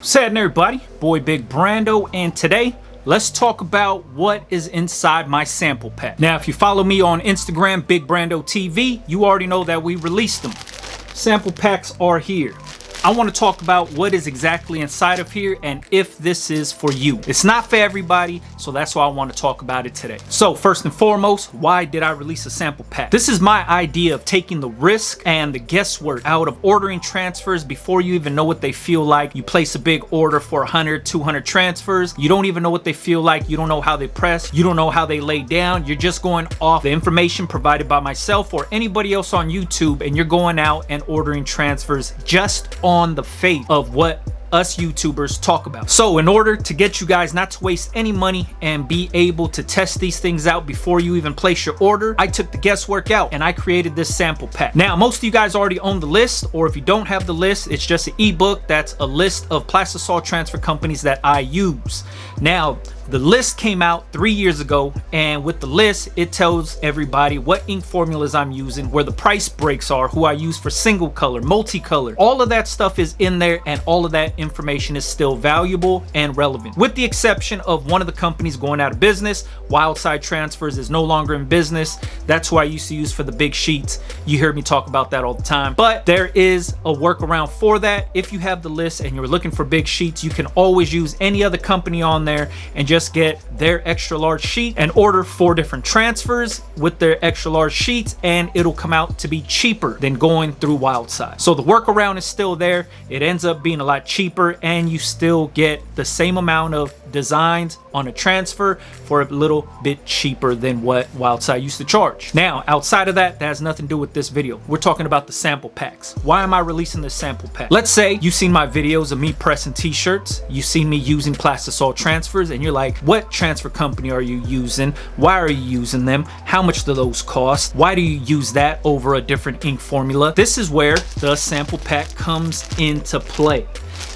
What's happening, everybody? Boy Big Brando, and today let's talk about what is inside my sample pack. Now, if you follow me on Instagram, Big Brando TV, you already know that we released them. Sample packs are here. I want to talk about what is exactly inside of here and if this is for you. It's not for everybody, so that's why I want to talk about it today. So first and foremost, why did I release a sample pack? This is my idea of taking the risk and the guesswork out of ordering transfers before you even know what they feel like. You place a big order for 100, 200 transfers. You don't even know what they feel like. You don't know how they press. You don't know how they lay down. You're just going off the information provided by myself or anybody else on YouTube, and you're going out and ordering transfers just on the faith of what us YouTubers talk about. So in order to get you guys not to waste any money and be able to test these things out before you even place your order, I took the guesswork out and I created this sample pack. Now, most of you guys already own the list, or if you don't have the list, it's just an ebook that's a list of plastisol transfer companies that I use. Now, the list came out 3 years ago, and with the list, it tells everybody what ink formulas I'm using, where the price breaks are, who I use for single color, multicolor. All of that stuff is in there, and all of that information is still valuable and relevant. With the exception of one of the companies going out of business, Wildside Transfers is no longer in business. That's who I used to use for the big sheets. You hear me talk about that all the time. But there is a workaround for that. If you have the list and you're looking for big sheets, you can always use any other company on there and just get their extra large sheet and order 4 different transfers with their extra large sheets, and it'll come out to be cheaper than going through Wildside. So the workaround is still there. It ends up being a lot cheaper, and you still get the same amount of designs on a transfer for a little bit cheaper than what Wildside used to charge. Now, outside of that, that has nothing to do with this video. We're talking about the sample packs. Why am I releasing this sample pack? Let's say you've seen my videos of me pressing t-shirts, you've seen me using plastisol transfers, and you're like, what transfer company are you using? Why are you using them? How much do those cost? Why do you use that over a different ink formula? This is where the sample pack comes into play.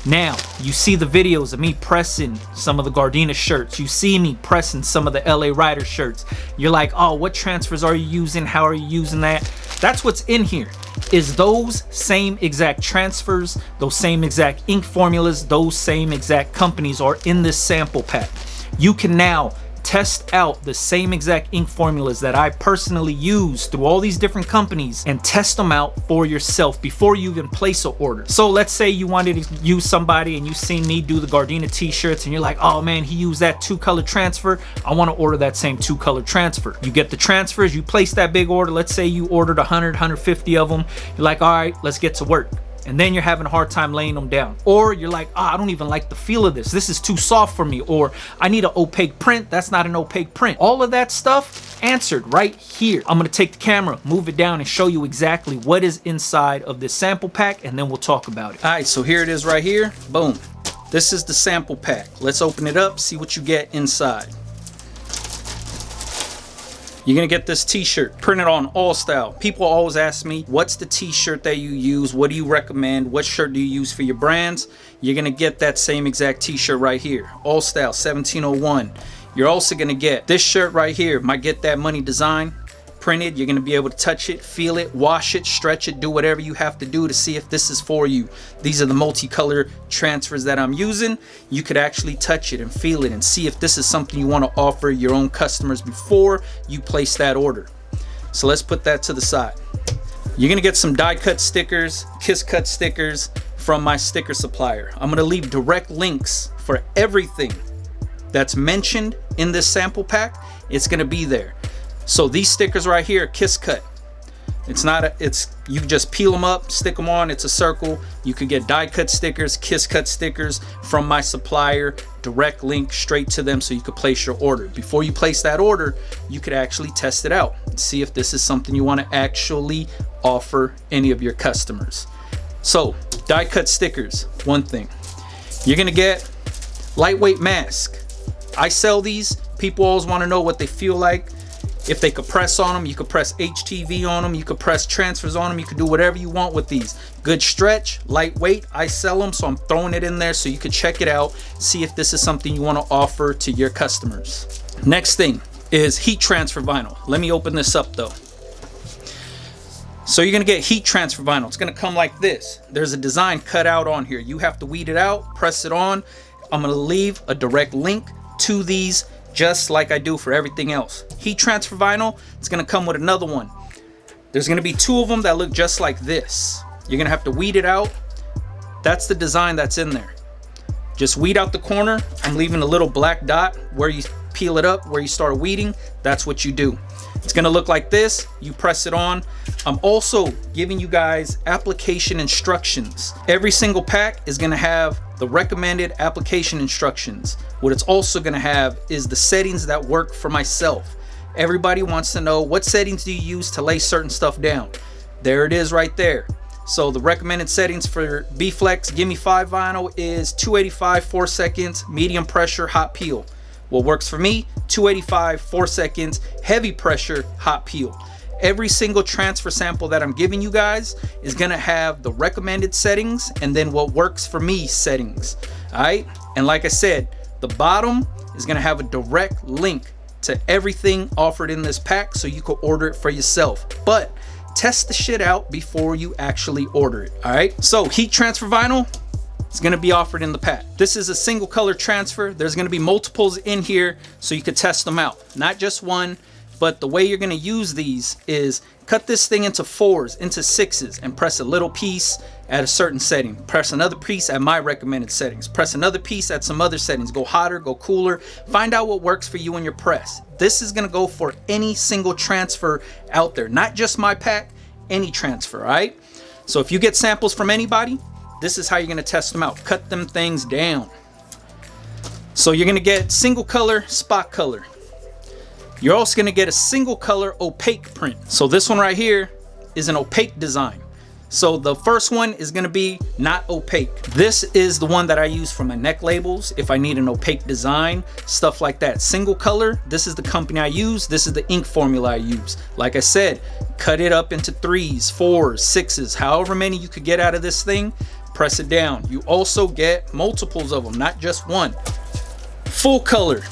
Now, you see the videos of me pressing some of the Gardena shirts. You see me pressing some of the LA Rider shirts. You're like, oh, what transfers are you using? How are you using that? That's what's in here, is those same exact transfers, those same exact ink formulas, those same exact companies are in this sample pack. You can now test out the same exact ink formulas that I personally use through all these different companies and test them out for yourself before you even place an order. So let's say you wanted to use somebody and you've seen me do the Gardena t-shirts and you're like, oh man, he used that 2-color transfer. I want to order that same 2-color transfer. You get the transfers, you place that big order. Let's say you ordered 100, 150 of them. You're like, all right, let's get to work. And then you're having a hard time laying them down. Or you're like, oh, I don't even like the feel of this. This is too soft for me. Or I need an opaque print. That's not an opaque print. All of that stuff answered right here. I'm gonna take the camera, move it down, and show you exactly what is inside of this sample pack, and then we'll talk about it. All right, so here it is right here. Boom. This is the sample pack. Let's open it up, see what you get inside. You're gonna get this t-shirt printed on all style. People always ask me, what's the t-shirt that you use? What do you recommend? What shirt do you use for your brands? You're gonna get that same exact t-shirt right here. All style 1701. You're also gonna get this shirt right here, my Get That Money design, printed. You're gonna be able to touch it, feel it, wash it, stretch it, do whatever you have to do to see if this is for you. These are the multicolor transfers that I'm using. You could actually touch it and feel it and see if this is something you want to offer your own customers before you place that order. So let's put that to the side. You're gonna get some die cut stickers, kiss cut stickers from my sticker supplier. I'm gonna leave direct links for everything that's mentioned in this sample pack. It's gonna be there. So these stickers right here are kiss cut. You just peel them up, stick them on, it's a circle. You could get die cut stickers, kiss cut stickers from my supplier, direct link straight to them so you could place your order. Before you place that order, you could actually test it out and see if this is something you want to actually offer any of your customers. So die cut stickers, one thing. You're gonna get lightweight mask. I sell these. People always want to know what they feel like. If they could press on them, you could press HTV on them, you could press transfers on them, you could do whatever you want with these. Good stretch, lightweight. I sell them, so I'm throwing it in there so you could check it out, see if this is something you want to offer to your customers. Next thing is heat transfer vinyl. Let me open this up though. So you're gonna get heat transfer vinyl. It's gonna come like this. There's a design cut out on here. You have to weed it out, press it on. I'm gonna leave a direct link to these just like I do for everything else. Heat transfer vinyl, it's gonna come with another one. There's gonna be 2 of them that look just like this. You're gonna have to weed it out. That's the design that's in there. Just weed out the corner. I'm leaving a little black dot where you peel it up, where you start weeding. That's what you do. It's gonna look like this. You press it on. I'm also giving you guys application instructions. Every single pack is gonna have the recommended application instructions. What it's also gonna have is the settings that work for myself. Everybody wants to know, what settings do you use to lay certain stuff down? There it is right there. So the recommended settings for BFlex Gimme 5 vinyl is 285, 4 seconds, medium pressure, hot peel. What works for me, 285, 4 seconds, heavy pressure, hot peel. Every single transfer sample that I'm giving you guys is gonna have the recommended settings and then what works for me settings, all right? And like I said, the bottom is gonna have a direct link to everything offered in this pack so you can order it for yourself. But test the shit out before you actually order it, all right? So heat transfer vinyl, it's gonna be offered in the pack. This is a single color transfer. There's gonna be multiples in here so you could test them out. Not just one, but the way you're gonna use these is cut this thing into 4s, into 6s, and press a little piece at a certain setting. Press another piece at my recommended settings. Press another piece at some other settings. Go hotter, go cooler. Find out what works for you and your press. This is gonna go for any single transfer out there, not just my pack, any transfer, all right? So if you get samples from anybody, this is how you're gonna test them out. Cut them things down. So you're gonna get single color, spot color. You're also gonna get a single color opaque print. So this one right here is an opaque design. So the first one is gonna be not opaque. This is the one that I use for my neck labels if I need an opaque design, stuff like that. Single color, this is the company I use. This is the ink formula I use. Like I said, cut it up into 3s, 4s, 6s, however many you could get out of this thing, press it down. You also get multiples of them, not just one. Full color.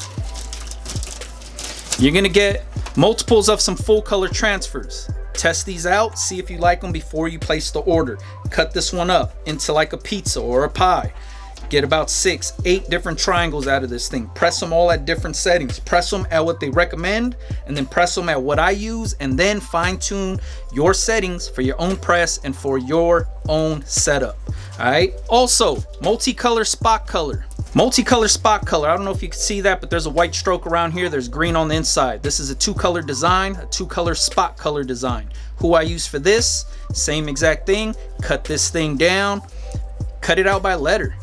You're gonna get multiples of some full color transfers. Test these out, see if you like them before you place the order. Cut this one up into like a pizza or a pie. Get about 6, 8 different triangles out of this thing. Press them all at different settings. Press them at what they recommend and then press them at what I use, and then fine tune your settings for your own press and for your own setup. All right. Also, multicolor spot color. Multicolor spot color, I don't know if you can see that, but there's a white stroke around here. There's green on the inside. This is a 2-color design, a 2-color spot color design. Who I use for this, same exact thing. Cut this thing down, cut it out by letter.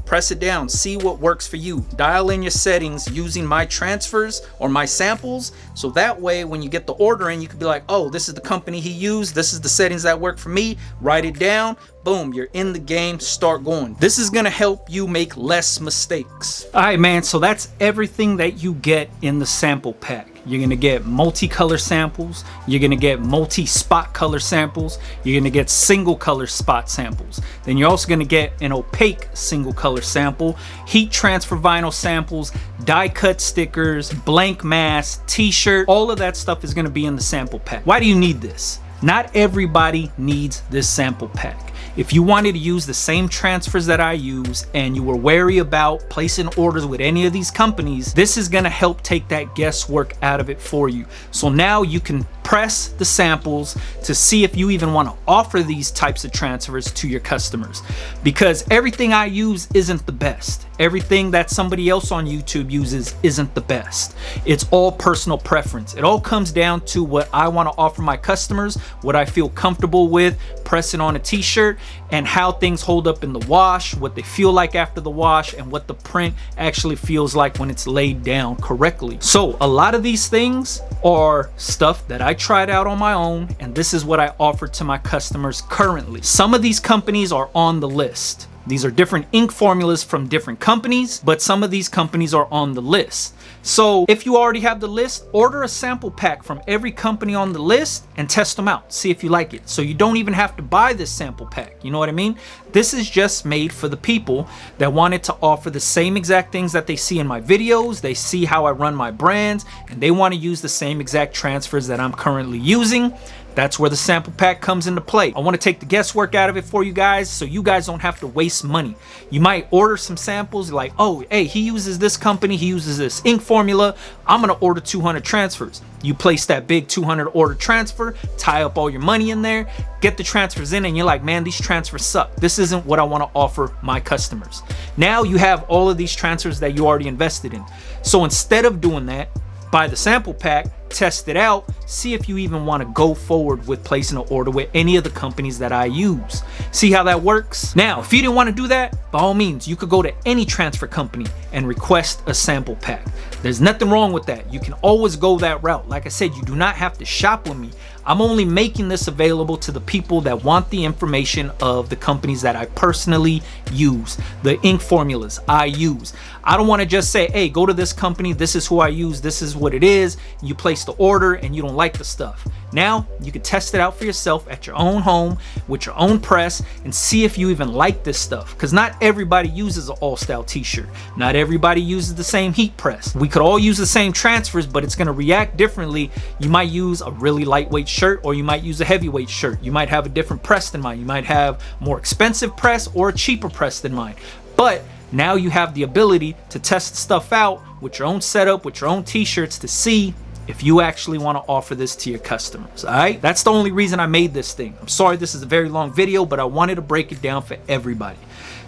Press it down, see what works for you. Dial in your settings using my transfers or my samples, so that way when you get the order in, you can be like, oh, this is the company he used, this is the settings that work for me. Write it down, boom, you're in the game, start going. This is gonna help you make less mistakes. All right, man, so that's everything that you get in the sample pack. You're gonna get multicolor samples, you're gonna get multi-spot color samples, you're gonna get single color spot samples. Then you're also gonna get an opaque single color sample, heat transfer vinyl samples, die cut stickers, blank mask, t-shirt, all of that stuff is gonna be in the sample pack. Why do you need this? Not everybody needs this sample pack. If you wanted to use the same transfers that I use and you were wary about placing orders with any of these companies, this is gonna help take that guesswork out of it for you. So now you can press the samples to see if you even want to offer these types of transfers to your customers, because everything I use isn't the best. Everything that somebody else on YouTube uses isn't the best. It's all personal preference. It all comes down to what I want to offer my customers, what I feel comfortable with pressing on a t-shirt, and how things hold up in the wash, what they feel like after the wash, and what the print actually feels like when it's laid down correctly. So a lot of these things are stuff that I tried out on my own, and this is what I offer to my customers currently. Some of these companies are on the list. These are different ink formulas from different companies, but some of these companies are on the list. So if you already have the list, order a sample pack from every company on the list and test them out. See if you like it. So you don't even have to buy this sample pack. You know what I mean? This is just made for the people that wanted to offer the same exact things that they see in my videos. They see how I run my brands, and they want to use the same exact transfers that I'm currently using. That's where the sample pack comes into play. I want to take the guesswork out of it for you guys so you guys don't have to waste money. You might order some samples like, oh, hey, he uses this company, he uses this ink formula, I'm gonna order 200 transfers. You place that big 200 order transfer, tie up all your money in there, get the transfers in, and you're like, man, these transfers suck. This isn't what I want to offer my customers. Now you have all of these transfers that you already invested in. So instead of doing that, buy the sample pack, test it out, see if you even want to go forward with placing an order with any of the companies that I use. See how that works? Now, if you didn't want to do that, by all means, you could go to any transfer company and request a sample pack. There's nothing wrong with that. You can always go that route. Like I said, you do not have to shop with me. I'm only making this available to the people that want the information of the companies that I personally use, the ink formulas I use. I don't want to just say, hey, go to this company, this is who I use, this is what it is. You place the order and you don't like the stuff. Now you can test it out for yourself at your own home with your own press and see if you even like this stuff, because not everybody uses an all-style t-shirt. Not everybody uses the same heat press. We could all use the same transfers, but it's going to react differently. You might use a really lightweight shirt, or you might use a heavyweight shirt. You might have a different press than mine. You might have more expensive press or a cheaper press than mine. But now you have the ability to test stuff out with your own setup, with your own t-shirts, to see if you actually want to offer this to your customers. All right, that's the only reason I made this thing. I'm sorry this is a very long video, but I wanted to break it down for everybody.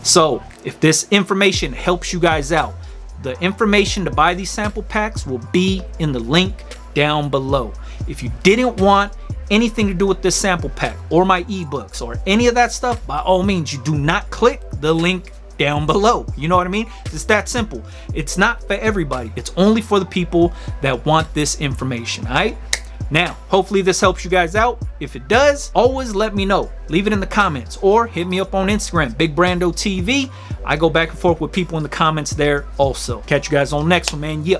So if this information helps you guys out, the information to buy these sample packs will be in the link down below. If you didn't want anything to do with this sample pack or my ebooks or any of that stuff, by all means, you do not click the link down below. You know what I mean? It's that simple. It's not for everybody. It's only for the people that want this information. All right, now hopefully this helps you guys out. If it does, always let me know. Leave it in the comments or hit me up on Instagram, BigBrandoTV. I go back and forth with people in the comments there also. Catch you guys on the next one, man. Yeah.